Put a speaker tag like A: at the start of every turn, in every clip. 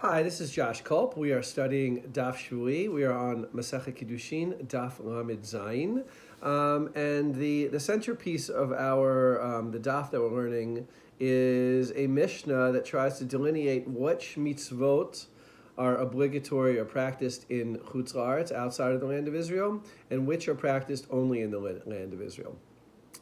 A: Hi, this is Josh Kulp. We are studying Daf Shevui. We are on Masechet Kiddushin, Daf Lammed Zayin. And the centerpiece of our the Daf that we're learning is a Mishnah that tries to delineate which mitzvot are obligatory or practiced in Chutz La'aretz, outside of the land of Israel, and which are practiced only in the land of Israel.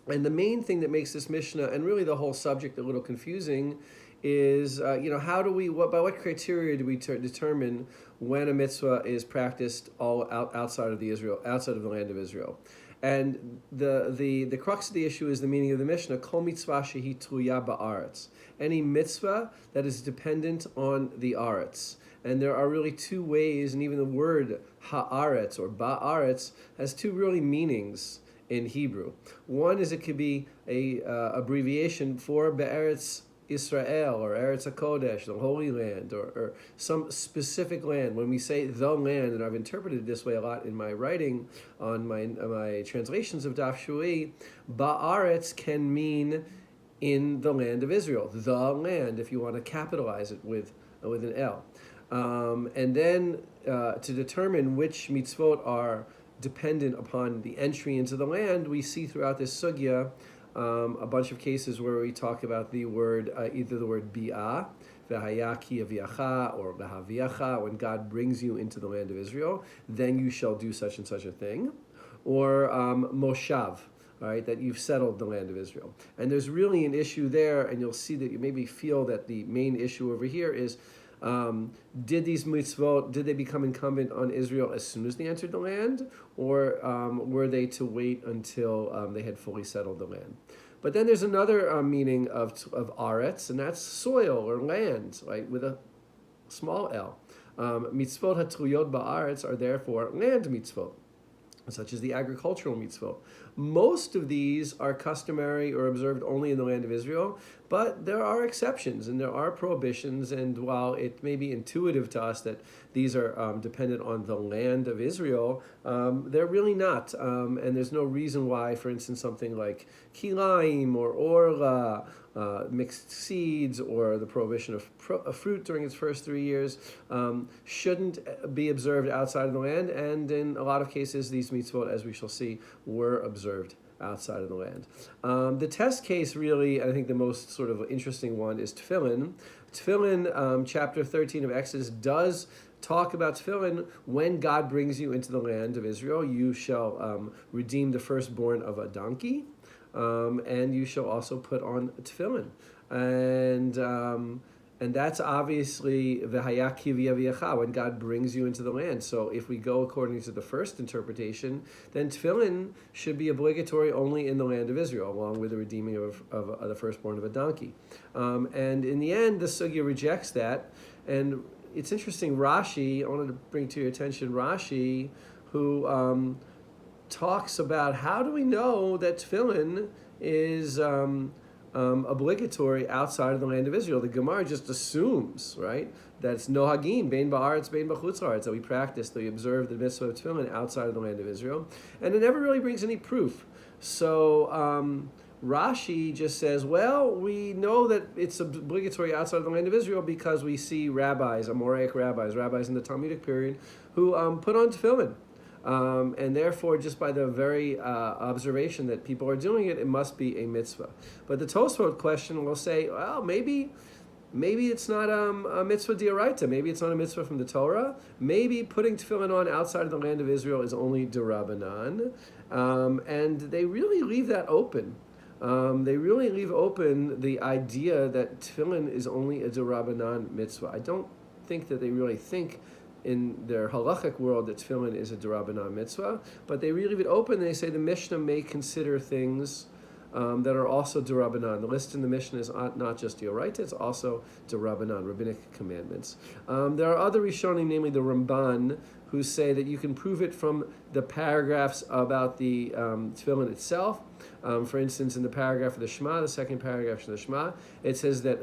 A: And the main thing that makes this Mishnah, and really the whole subject, a little confusing is, how do we, by what criteria do we determine when a mitzvah is practiced outside of the land of Israel? And the crux of the issue is the meaning of the Mishnah, kol mitzvah shehi tluya ba'aretz. Any mitzvah that is dependent on the aretz. And there are really two ways, and even the word ha'aretz or ba'aretz has two really meanings in Hebrew. One is it could be a abbreviation for Be'eretz Israel or Eretz HaKodesh, the Holy Land, or some specific land. When we say the land, and I've interpreted it this way a lot in my writing on my translations of Daf Shevui, Ba'aretz can mean in the land of Israel, the land, if you want to capitalize it with an L. And then to determine which mitzvot are dependent upon the entry into the land, we see throughout this sugya a bunch of cases where we talk about the word, either the word bi'ah, v'hayaki aviacha, or v'haviacha, when God brings you into the land of Israel, then you shall do such and such a thing, or moshav, right, that you've settled the land of Israel. And there's really an issue there, and you'll see that you maybe feel that the main issue over here is, did these mitzvot, did they become incumbent on Israel as soon as they entered the land, or were they to wait until they had fully settled the land? But then there's another meaning of aretz, and that's soil or land, right, with a small l. Mitzvot hatluyot ba'aretz are therefore land mitzvot, such as the agricultural mitzvot. Most of these are customary or observed only in the land of Israel, but there are exceptions and there are prohibitions, and while it may be intuitive to us that these are dependent on the land of Israel, they're really not. And there's no reason why, for instance, something like kilaim or orla, mixed seeds, or the prohibition of fruit during its first 3 years shouldn't be observed outside of the land, and in a lot of cases these mitzvot, as we shall see, were observed outside of the land. The test case, really, I think the most sort of interesting one, is tefillin. Tefillin, chapter 13 of Exodus, does talk about tefillin. When God brings you into the land of Israel, you shall redeem the firstborn of a donkey, and you shall also put on tefillin. And that's obviously v'hayaki v'yaviacha, when God brings you into the land. So if we go according to the first interpretation, then tefillin should be obligatory only in the land of Israel, along with the redeeming of the firstborn of a donkey. And in the end, the sugya rejects that. And it's interesting, Rashi, I wanted to bring to your attention Rashi, who talks about how do we know that tefillin is obligatory outside of the land of Israel. The Gemara just assumes, right, that it's nohagin, bein ba'aretz, bein b'chutz la'aretz, that we practice, that we observe the mitzvah of tefillin outside of the land of Israel. And it never really brings any proof. So Rashi just says, well, we know that it's obligatory outside of the land of Israel because we see rabbis, Amoraic rabbis in the Talmudic period, who put on tefillin. And therefore, just by the very observation that people are doing it, it must be a mitzvah. But the Tosfot question will say, well, maybe it's not a mitzvah d'oraita. Maybe it's not a mitzvah from the Torah. Maybe putting tefillin on outside of the land of Israel is only d'Rabbanan. And they really leave that open. They really leave open the idea that tefillin is only a d'Rabbanan mitzvah. I don't think that they really think in their halachic world that tefillin is a d'Rabbanan mitzvah, but they really leave it open. They say the Mishnah may consider things that are also d'Rabbanan. The list in the Mishnah is not just d'oraita, it's also d'Rabbanan, rabbinic commandments. There are other Rishonim, namely the Ramban, who say that you can prove it from the paragraphs about the tefillin itself. For instance, in the paragraph of the Shema, the second paragraph of the Shema, it says that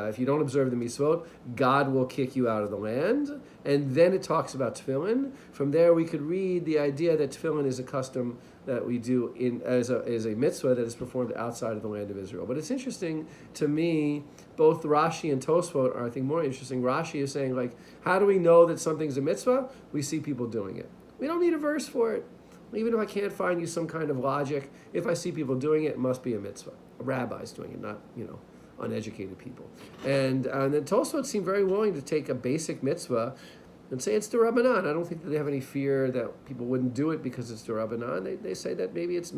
A: if you don't observe the mitzvot, God will kick you out of the land. And then it talks about tefillin. From there, we could read the idea that tefillin is a custom that we do as a mitzvah that is performed outside of the land of Israel. But it's interesting to me, both Rashi and Tosfot are, I think, more interesting. Rashi is saying, how do we know that something's a mitzvah? We see people doing it. We don't need a verse for it. Even if I can't find you some kind of logic, if I see people doing it, it must be a mitzvah. A rabbi's doing it, not, uneducated people. And then Tosfot seem very willing to take a basic mitzvah and say it's d'Rabbanan. I don't think that they have any fear that people wouldn't do it because it's d'Rabbanan. They say that maybe it's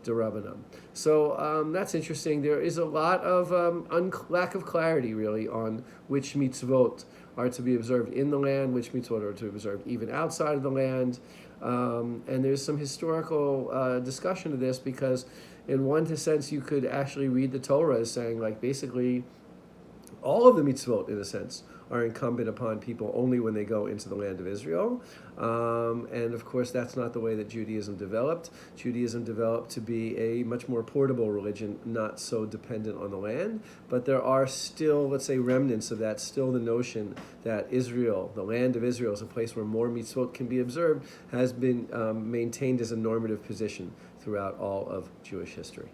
A: d'Rabbanan. So that's interesting. There is a lot of lack of clarity, really, on which mitzvot are to be observed in the land, which mitzvot are to be observed even outside of the land. And there's some historical discussion of this, because in one sense you could actually read the Torah as saying, basically all of the mitzvot, in a sense, are incumbent upon people only when they go into the land of Israel. And of course, that's not the way that Judaism developed. Judaism developed to be a much more portable religion, not so dependent on the land. But there are still, let's say, remnants of that, still the notion that Israel, the land of Israel, is a place where more mitzvot can be observed, has been maintained as a normative position throughout all of Jewish history.